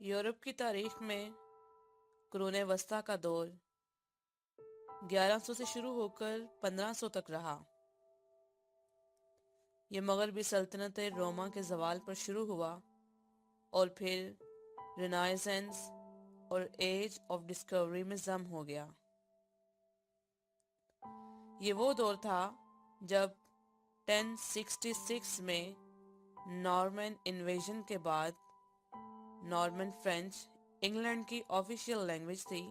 Europe की तारीख में कुरून वस्ता का दौर 1100 से शुरू होकर 1500 तक रहा। यह मगरबी सल्तनत रोमा के ज़वाल पर शुरू हुआ और फिर रिनाइसेंस और एज ऑफ डिस्कवरी में जम हो गया। ये वो दौर था जब 1066 में नॉर्मन इन्वेजन के बाद नॉर्मन फ्रेंच इंग्लैंड की ऑफिशियल लैंग्वेज थी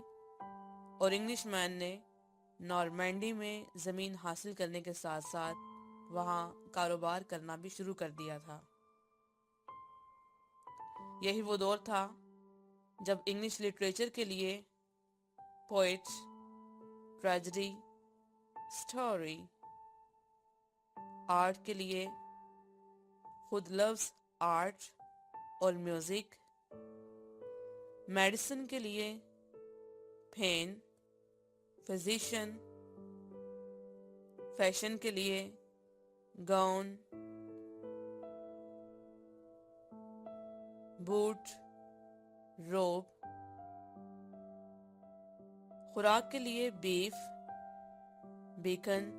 और इंग्लिश मैन ने नॉर्मैंडी में ज़मीन हासिल करने के साथ साथ वहाँ कारोबार करना भी शुरू कर दिया था। यही वो दौर था जब इंग्लिश लिटरेचर के लिए पोइट्स, ट्रेजेडी, स्टोरी, आर्ट के लिए खुद लव्स आर्ट और म्यूज़िक, मेडिसिन के लिए पेन, फिजिशियन, फैशन के लिए गाउन, बूट, रोब, खुराक के लिए बीफ, बेकन,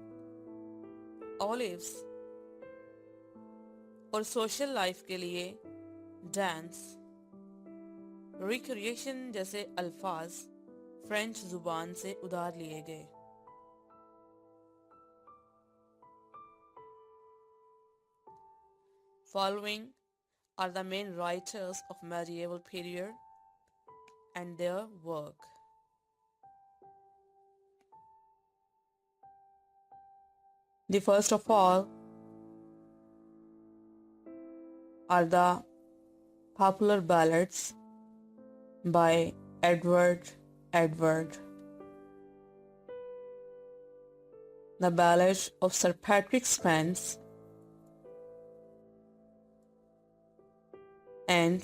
ऑलिव्स और सोशल लाइफ के लिए डांस, रिक्रिएशन जैसे अल्फाज फ्रेंच जुबान से उधार लिए गए। Following are the main writers of medieval period and their work. The first of all are the popular ballads by Edward. The Ballad of Sir Patrick Spens and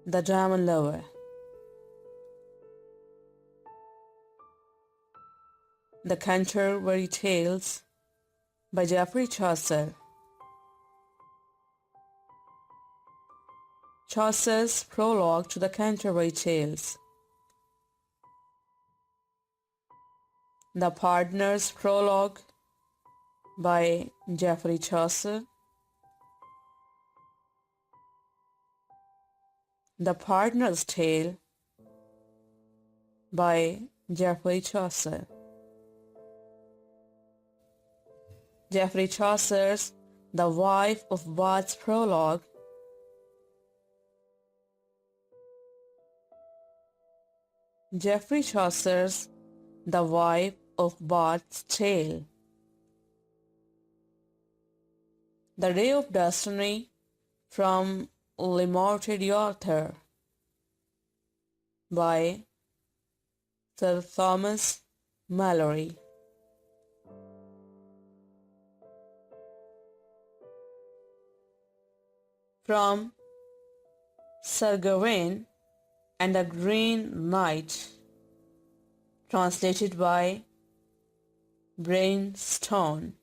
The Diamond Lover. The Canterbury Tales by Geoffrey Chaucer. Chaucer's prologue to the Canterbury Tales. The Pardoner's Prologue by Geoffrey Chaucer. The Pardoner's Tale by Geoffrey Chaucer. Geoffrey Chaucer's The Wife of Bath's Prologue. Geoffrey Chaucer's The Wife of Bath's Tale. The Day of Destiny from Le Morte d'Arthur by Sir Thomas Malory. From Sir Gawain and the Green Knight, translated by Brain Stone.